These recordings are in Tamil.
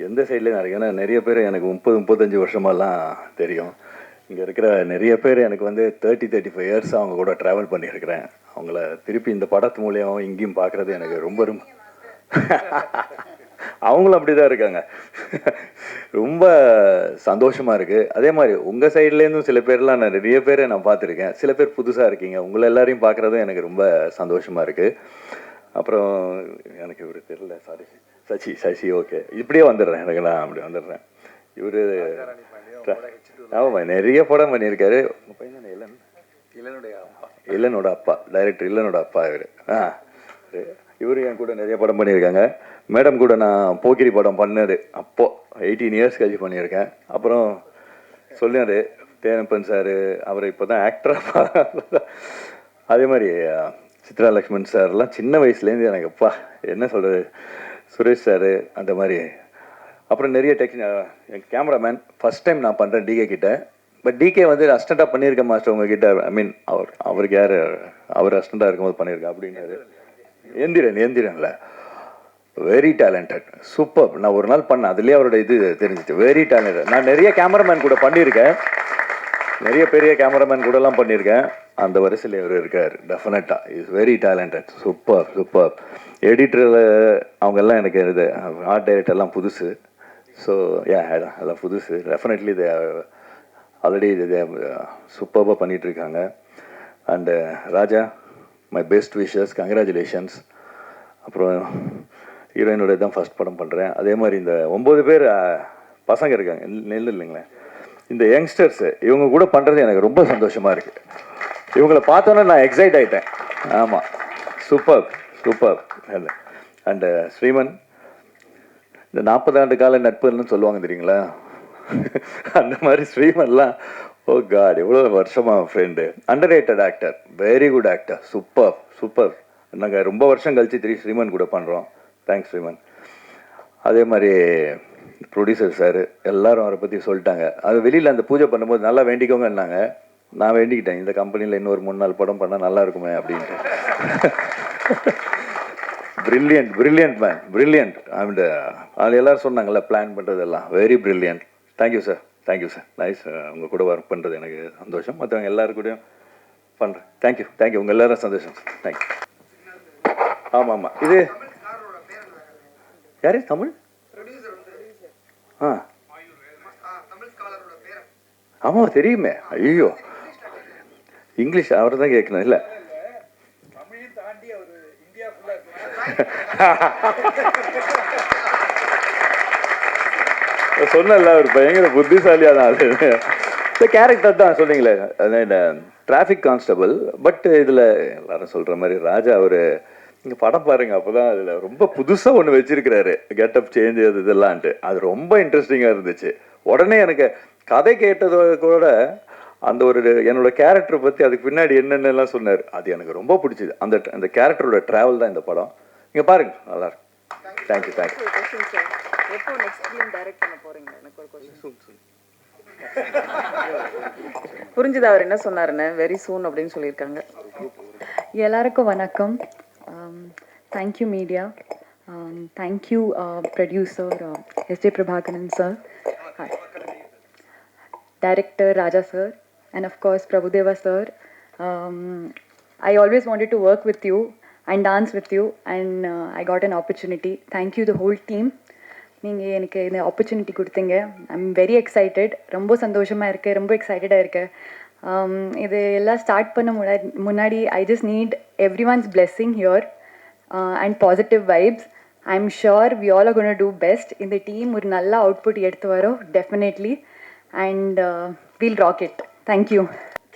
எந்த சைட்லேயும் நான் இருக்கேன். ஏன்னா நிறைய பேர் எனக்கு 30-35 வருஷமாலாம் தெரியும். இங்கே இருக்கிற நிறைய பேர் எனக்கு வந்து 30-35 இயர்ஸ் அவங்க கூட ட்ராவல் பண்ணியிருக்கிறேன். அவங்கள திருப்பி இந்த படத்து மூலியம் இங்கேயும் பார்க்குறது எனக்கு ரொம்ப ரொம்ப அவங்களும் அப்படி தான் இருக்காங்க. ரொம்ப சந்தோஷமாக இருக்குது. அதே மாதிரி உங்கள் சைட்லேருந்தும் சில பேர்லாம் நான் நிறைய பேரை நான் பார்த்துருக்கேன். சில பேர் புதுசாக இருக்கீங்க. உங்களை எல்லாரையும் பார்க்குறதும் எனக்கு ரொம்ப சந்தோஷமாக இருக்குது. அப்புறம் எனக்கு இவர் தெரியல, சாரி, சசி ஓகே, இப்படியே வந்துடுறேன். எனக்கு நான் அப்படி வந்துடுறேன். இவர் ஆமாம் நிறைய படம் பண்ணியிருக்காரு. உங்கள் பையன் தானே இல்லனோட அப்பா, டைரக்டர் இல்லனோட அப்பா இவர். இவர் என் கூட நிறைய படம் பண்ணியிருக்காங்க. மேடம் கூட நான் போக்கிரி படம் பண்ணது அப்போது 18 இயர்ஸ் கழிச்சு பண்ணியிருக்கேன். அப்புறம் சொன்னார் தேனப்பன் சார், அவர் இப்போ தான் ஆக்டராக. அதே மாதிரி சித்ரா லக்ஷ்மன் சார்லாம் சின்ன வயசுலேருந்து எனக்கு அப்பா என்ன சொல்கிறது, சுரேஷ் சார் அந்த மாதிரி. அப்புறம் நிறைய என் கேமராமேன் ஃபஸ்ட் டைம் நான் பண்ணுறேன் டிகே கிட்ட. பட் டிகே வந்து அசிஸ்டண்ட்டாக பண்ணியிருக்கேன் மாஸ்டர் உங்ககிட்ட. ஐ மீன் அவருக்கு யார், அவர் அசிஸ்டண்ட்டாக இருக்கும்போது பண்ணியிருக்கேன் அப்படின்னாரு. எந்திரன்ல வெரி டேலண்டட், சூப்பர். நான் ஒரு நாள் பண்ணேன், அதுலேயே அவரோட இது தெரிஞ்சிச்சு, வெரி டேலண்டட். நான் நிறைய கேமராமேன் கூட பண்ணியிருக்கேன், நிறைய பெரிய கேமராமேன் கூடலாம் பண்ணியிருக்கேன். அந்த வரிசையில் இவர் இருக்கார். டெஃபினட்டாக is very talented, super super. எடிட்டரில் அவங்கெல்லாம் எனக்கு இது ஆர்ட் டைரக்டர்லாம் புதுசு. ஸோ அதெல்லாம் புதுசு. டெஃபினெட்லி இது ஆல்ரெடி இது சூப்பராக பண்ணிகிட்ருக்காங்க. And Raja, my best wishes, congratulations. அப்புறம் ஹீரோயினோட தான் ஃபஸ்ட் படம் பண்ணுறேன். அதே மாதிரி இந்த 9 பேர் பசங்க இருக்காங்க, நெல் இல்லைங்களேன், இந்த யங்ஸ்டர்ஸு இவங்க கூட பண்ணுறது எனக்கு ரொம்ப சந்தோஷமாக இருக்குது. இவங்களை பார்த்தோன்னே நான் எக்ஸைட் ஆகிட்டேன். ஆமாம், சூப்பர் சூப்பர். அண்டு ஸ்ரீமன், இந்த 40 ஆண்டு கால நட்புன்னு சொல்லுவாங்க தெரியுங்களா, அந்த மாதிரி ஸ்ரீமன்லாம் ஓ காட் எவ்வளோ வருஷமாக friend. Under rated actor, very good actor, super super. நாங்கள் ரொம்ப வருஷம் கழிச்சு ஸ்ரீமன் கூட பண்ணுறோம். தேங்க்ஸ் ஸ்ரீமன். அதே மாதிரி ப்ரொடியூசர் சார் எல்லாரும் அவரை பற்றி சொல்லிட்டாங்க. அது வெளியில் அந்த பூஜை பண்ணும்போது நல்லா வேண்டிக்கோங்கன்னாங்க. நான் வேண்டிக்கிட்டேன், இந்த கம்பெனியில் இன்னொரு 3-4 படம் பண்ணால் நல்லா இருக்குமே அப்படின்ட்டு. Brilliant man, brilliant. அண்ட் அது எல்லோரும் சொன்னாங்கல்ல பிளான் பண்ணுறதெல்லாம் very brilliant. Thank you sir, nice. உங்கள் கூட ஒர்க் பண்ணுறது எனக்கு சந்தோஷம். மற்றவங்க எல்லாருக்கூடையும் பண்ணுறேன். தேங்க்யூ உங்கள் எல்லோரும் சந்தோஷம். தேங்க்யூ. ஆமாம், இது யார் தமிழ்? ஆமாம் தெரியுமே. ஐயோ இங்கிலீஷ் அவரை தான் கேட்கணும். இல்லை சொன்னல ஒரு பயங்கர புத்திசாலியாக தான் அது. இந்த கேரக்டர் தான் சொன்னீங்களே, டிராஃபிக் கான்ஸ்டபிள். பட் இதில் எல்லாரும் சொல்கிற மாதிரி ராஜா அவர் நீங்கள் படம் பாருங்கள், அப்போ தான் அதில் ரொம்ப புதுசாக ஒன்று வச்சுருக்கிறாரு, கெட்டப் சேஞ்ச் இதெல்லாம்ட்டு. அது ரொம்ப இன்ட்ரெஸ்டிங்காக இருந்துச்சு. உடனே எனக்கு கதை கேட்டதோ கூட அந்த ஒரு என்னோட கேரக்டரை பற்றி அதுக்கு பின்னாடி என்னென்னலாம் சொன்னார், அது எனக்கு ரொம்ப பிடிச்சிது. அந்த கேரக்டரோட ட்ராவல் தான் இந்த படம். நீங்கள் பாருங்கள், நல்லாயிருக்கும். தேங்க்யூ. புரிஞ்சுது அவர் என்ன சொன்னாருன்னு. வெரி சூன் அப்படின்னு சொல்லியிருக்காங்க. எல்லாருக்கும் வணக்கம். Thank you media, thank you producer S.J. Prabhakaran sir, director Raja sir, and of course Prabhudeva sir. I always wanted to work with you and dance with you, and I got an opportunity. Thank you the whole team. நீங்கள் எனக்கு இந்த ஆப்பர்ச்சுனிட்டி கொடுத்தீங்க. I'm very excited. ரொம்ப சந்தோஷமாக இருக்குது, ரொம்ப எக்ஸைட்டடாக இருக்குது. இது எல்லாம் ஸ்டார்ட் பண்ண முன்னாடி I just need everyone's blessing here and positive vibes. I am sure we all are gonna do best. இந்த டீம் ஒரு நல்ல அவுட்புட் எடுத்து வரோம் definitely, and we'll rock it. Thank you.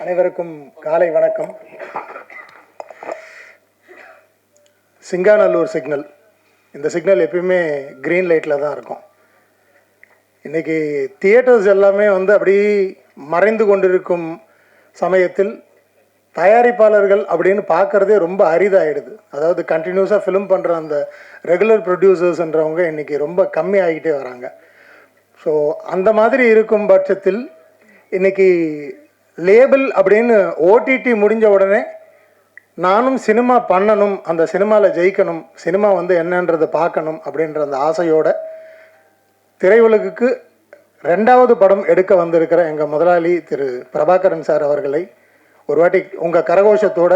அனைவருக்கும் காலை வணக்கம். சிங்காநல்லூர் சிக்னல், இந்த சிக்னல் எப்பயுமே க்ரீன் லைட்டில் தான் இருக்கும். இன்றைக்கி தியேட்டர்ஸ் எல்லாமே வந்து அப்படி மறைந்து கொண்டிருக்கும் சமயத்தில் தயாரிப்பாளர்கள் அப்படின்னு பார்க்குறதே ரொம்ப அரிதாகிடுது. அதாவது கண்டினியூஸாக ஃபிலிம் பண்ணுற அந்த ரெகுலர் ப்ரொடியூசர்ஸ்ன்றவங்க இன்றைக்கி ரொம்ப கம்மி ஆகிக்கிட்டே வராங்க. ஸோ அந்த மாதிரி இருக்கும் பட்சத்தில் இன்றைக்கி லேபிள் அப்படின்னு ஓடிடி முடிஞ்ச உடனே நானும் சினிமா பண்ணணும், அந்த சினிமாவில் ஜெயிக்கணும், சினிமா வந்து என்னன்றதை பார்க்கணும் அப்படின்ற அந்த ஆசையோடு திரையுலகுக்கு 2வது படம் எடுக்க வந்திருக்கிற எங்கள் முதலாளி திரு பிரபாகரன் சார் அவர்களை ஒரு வாட்டி உங்கள் கரகோஷத்தோட,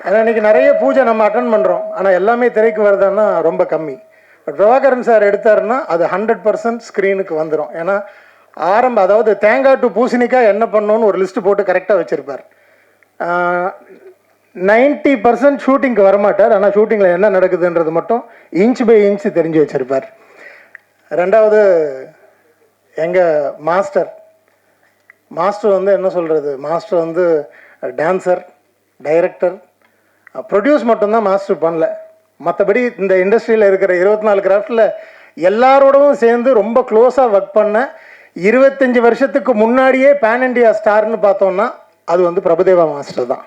ஏன்னா இன்றைக்கி நிறைய பூஜை நம்ம அட்டன் பண்ணுறோம், ஆனால் எல்லாமே திரைக்கு வருதுன்னா ரொம்ப கம்மி. பட் பிரபாகரன் சார் எடுத்தாருன்னா அது 100% ஸ்க்ரீனுக்கு வந்துடும். ஏன்னா அதாவது தேங்காய் டு பூசணிக்காய் என்ன பண்ணணும்னு ஒரு லிஸ்ட்டு போட்டு கரெக்டாக வச்சுருப்பார். 90% ஷூட்டிங்க்கு வரமாட்டார், ஆனால் ஷூட்டிங்கில் என்ன நடக்குதுன்றது மட்டும் இன்ச் பை இன்ச் தெரிஞ்சு வச்சுருப்பார். 2வது எங்கள் மாஸ்டர் வந்து என்ன சொல்கிறது, மாஸ்டர் வந்து டான்சர், டைரக்டர், ப்ரொடியூஸ் மட்டும்தான் மாஸ்டர் பண்ணல. மற்றபடி இந்த இண்டஸ்ட்ரியில் இருக்கிற 24 கிராஃப்டில் எல்லாரோடவும் சேர்ந்து ரொம்ப க்ளோஸாக ஒர்க் பண்ண 25 வருஷத்துக்கு முன்னாடியே பேன் இண்டியா ஸ்டார்னு பார்த்தோம்னா அது வந்து பிரபுதேவா மாஸ்டர் தான்.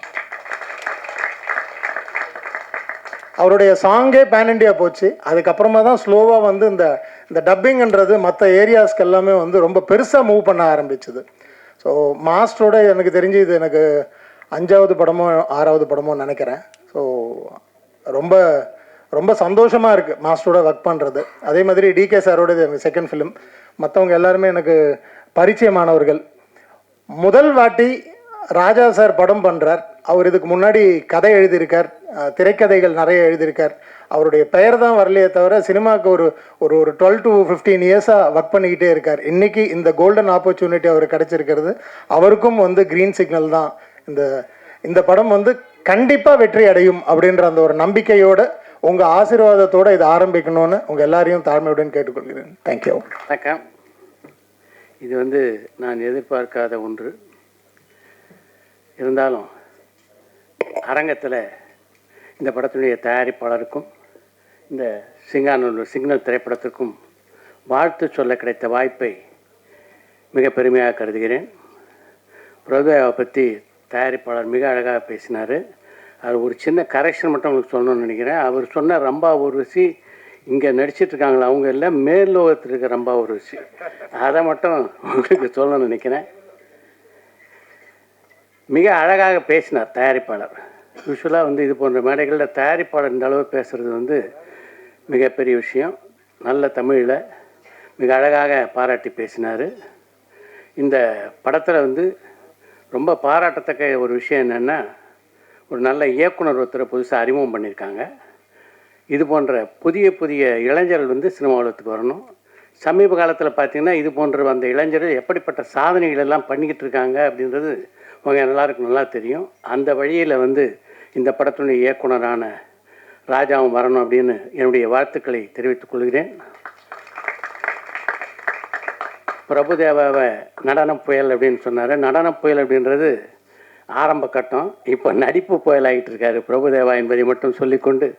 அவருடைய சாங்கே பேன் இண்டியா போச்சு. அதுக்கப்புறமா தான் ஸ்லோவாக வந்து இந்த டப்பிங்ன்றது மற்ற ஏரியாஸ்க்கு எல்லாமே வந்து ரொம்ப பெருசாக மூவ் பண்ண ஆரம்பிச்சுது. ஸோ மாஸ்டரோட எனக்கு தெரிஞ்சு இது எனக்கு 5வது படமோ 6வது படமோ நினைக்கிறேன். ஸோ ரொம்ப ரொம்ப சந்தோஷமாக இருக்குது மாஸ்டரோட ஒர்க் பண்ணுறது. அதே மாதிரி டிகே சாரோட இது எனக்கு 2nd ஃபிலிம். மற்றவங்க எல்லாருமே எனக்கு பரிச்சயமானவர்கள். முதல் வாட்டி ராஜா சார் படம் பண்ணுறார். அவர் இதுக்கு முன்னாடி கதை எழுதியிருக்கார், திரைக்கதைகள் நிறைய எழுதியிருக்கார். அவருடைய பெயர் தான் வரலையே தவிர சினிமாவுக்கு ஒரு 12 to 15 இயர்ஸாக ஒர்க் பண்ணிக்கிட்டே இருக்கார். இன்றைக்கி இந்த கோல்டன் ஆப்பர்ச்சுனிட்டி அவர் கிடச்சிருக்கிறது அவருக்கும் வந்து க்ரீன் சிக்னல் தான். இந்த படம் வந்து கண்டிப்பாக வெற்றி அடையும் அப்படின்ற அந்த ஒரு நம்பிக்கையோடு உங்கள் ஆசீர்வாதத்தோடு இதை ஆரம்பிக்கணும்னு உங்கள் எல்லாரையும் தாழ்மையுடன் கேட்டுக்கொள்கிறேன். தேங்க்யூ. வணக்கம். இது வந்து நான் எதிர்பார்க்காத ஒன்று. இருந்தாலும் அரங்கத்தில் இந்த படத்தினுடைய தயாரிப்பாளருக்கும் இந்த சிக்னல் திரைப்படத்திற்கும் வாழ்த்து சொல்ல கிடைத்த வாய்ப்பை மிக பெருமையாக கருதுகிறேன். பிரபுதேவாவை பற்றி தயாரிப்பாளர் மிக அழகாக பேசினார். அது ஒரு சின்ன கரெக்ஷன் மட்டும் உங்களுக்கு சொல்லணும்னு நினைக்கிறேன். அவர் சொன்ன ரம்பா ஊர்வசி இங்கே நடிச்சிட்ருக்காங்களா அவங்க எல்லாம் மேல்லோகத்தில் இருக்க ரம்பா ஊர்வசி, அதை மட்டும் உங்களுக்கு சொல்லணும்னு நினைக்கிறேன். மிக அழகாக பேசினார் தயாரிப்பாளர். யூஸ்வலாக வந்து இது போன்ற மேடைகளில் தயாரிப்பாளர் இந்த அளவு பேசுகிறது வந்து மிகப்பெரிய விஷயம். நல்ல தமிழில் மிக அழகாக பாராட்டி பேசினார். இந்த படத்தில் வந்து ரொம்ப பாராட்டத்தக்க ஒரு விஷயம் என்னென்னா, ஒரு நல்ல இயக்குனர் ஒருத்தரை புதுசாக அறிமுகம் பண்ணியிருக்காங்க. இது போன்ற புதிய புதிய இளைஞர்கள் வந்து சினிமா உலகத்துக்கு வரணும். சமீப காலத்தில் பார்த்திங்கன்னா இது போன்ற அந்த இளைஞர்கள் எப்படிப்பட்ட சாதனைகள் எல்லாம் பண்ணிக்கிட்டு இருக்காங்க அப்படின்றது அவங்க எல்லாருக்கும் நல்லா தெரியும். அந்த வழியில் வந்து இந்த படத்தினுடைய இயக்குனரான ராஜாவும் வரணும் அப்படின்னு என்னுடைய வாழ்த்துக்களை தெரிவித்துக் கொள்கிறேன். பிரபுதேவாவை நடன புயல் அப்படின்னு சொன்னார். நடன புயல் அப்படின்றது ஆரம்ப கட்டம். இப்போ நடிப்பு புயல் ஆகிட்டு இருக்காரு பிரபுதேவா என்பதை மட்டும் சொல்லிக்கொண்டு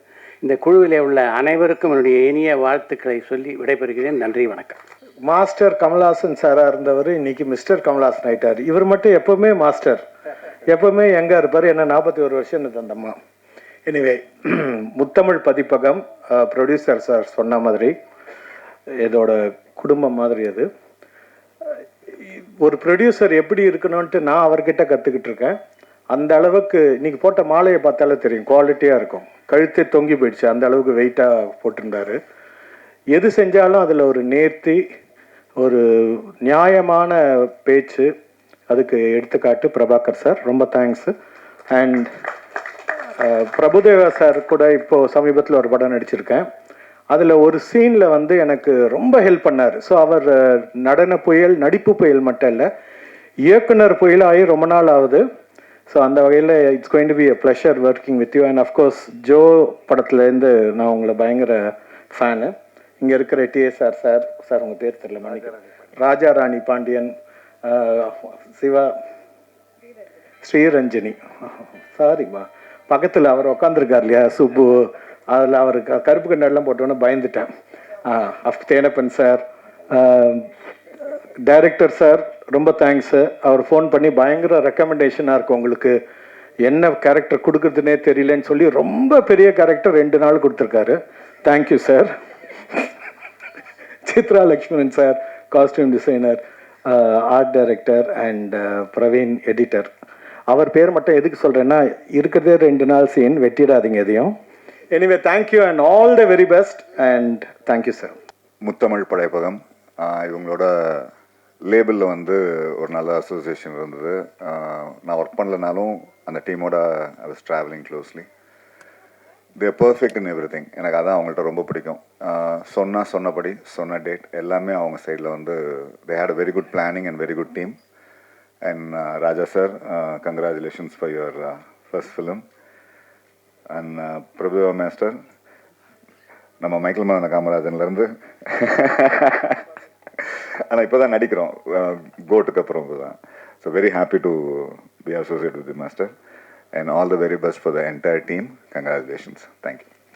இந்த குழுவிலே உள்ள அனைவருக்கும் என்னுடைய இனிய வாழ்த்துக்களை சொல்லி விடைபெறுகிறேன். நன்றி, வணக்கம். மாஸ்டர் கமல்ஹாசன் சாராக இருந்தவர் இன்னைக்கு மிஸ்டர் கமல்ஹாசன் ஆகிட்டார். இவர் மட்டும் எப்போவுமே மாஸ்டர், எப்போவுமே எங்கே இருப்பார். என்ன 41 வருஷம் தந்தம்மா. எனிவே, முத்தமிழ் பதிப்பகம் ப்ரொடியூசர் சார் சொன்ன மாதிரி இதோட குடும்பம் மாதிரி அது. ஒரு ப்ரொடியூசர் எப்படி இருக்கணும்ன்ட்டு நான் அவர்கிட்ட கற்றுக்கிட்டு இருக்கேன். அந்த அளவுக்கு இன்னைக்கு போட்ட மாலையை பார்த்தாலே தெரியும், குவாலிட்டியாக இருக்கும். கழுத்தை தொங்கி போயிடுச்சு, அந்த அளவுக்கு வெயிட்டாக போட்டிருந்தாரு. எது செஞ்சாலும் அதில் ஒரு நேர்த்தி, ஒரு நியாயமான பேச்சு, அதுக்கு எடுத்துக்காட்டு பிரபாகர் சார். ரொம்ப தேங்க்ஸு. அண்ட் பிரபுதேவா சார் கூட இப்போது சமீபத்தில் ஒரு படம் நடிச்சிருக்கேன். அதில் ஒரு சீனில் வந்து எனக்கு ரொம்ப ஹெல்ப் பண்ணார். ஸோ அவர் நடன புயல், நடிப்பு புயல் மட்டும் இல்லை, இயக்குனர் புயல் ஆகி ரொம்ப நாள் ஆகுது. ஸோ அந்த வகையில் it's going to be a pleasure working with you. And of course Joe படத்துலேருந்து நான் உங்களை பயங்கர ஃபேனு. இங்கே இருக்கிற டிஎஸ்ஆர் சார், சார் உங்கள் பேர் தெரியல மன்னிக்கிறேன், ராஜா ராணி பாண்டியன், சிவா, ஸ்ரீரஞ்சனி, சாரிம்மா, பக்கத்தில் அவர் உட்காந்துருக்கார் இல்லையா சுப்பு, அதில் அவர் கருப்பு கண்ணெல்லாம் போட்டோன்னே பயந்துட்டேன். தேனப்பன் சார், டைரக்டர் சார் ரொம்ப தேங்க்ஸு. அவர் ஃபோன் பண்ணி பயங்கர ரெக்கமெண்டேஷனாக இருக்கும், உங்களுக்கு என்ன கேரக்டர் கொடுக்குறதுனே தெரியலன்னு சொல்லி ரொம்ப பெரிய கேரக்டர் 2 நாள் கொடுத்துருக்காரு. Thank you sir. Chitra Lakshmanan sir, costume designer, art director and Praveen editor. அவர் பேர் மட்டும் எதுக்கு சொல்கிறேன்னா, இருக்கிறதே 2 நாள் சீன், வெட்டிடாதீங்க எதையும். Anyway thank you and all the very best and thank you sir. Muthamizh Padaippagam இவங்களோட லேபிளில் வந்து ஒரு நல்ல அசோசியேஷன் இருந்தது. நான் ஒர்க் பண்ணலனாலும் அந்த டீமோட I was travelling closely. They're perfect in everything. எனக்கு அதான் அவங்கள்ட்ட ரொம்ப பிடிக்கும். சொன்னபடி சொன்ன டேட் எல்லாமே அவங்க சைடில் வந்து they had a very good planning and very good team. And Raja sir, congratulations for your first film. And Prabhudeva master, நம்ம மைக்கேல் மதன காமராஜன்லேருந்து ஆனால் இப்போ தான் நடிக்கிறோம் கோட்டுக்கு அப்புறம் தான். So very happy to be associate with the master and all the very best for the entire team. Congratulations. Thank you.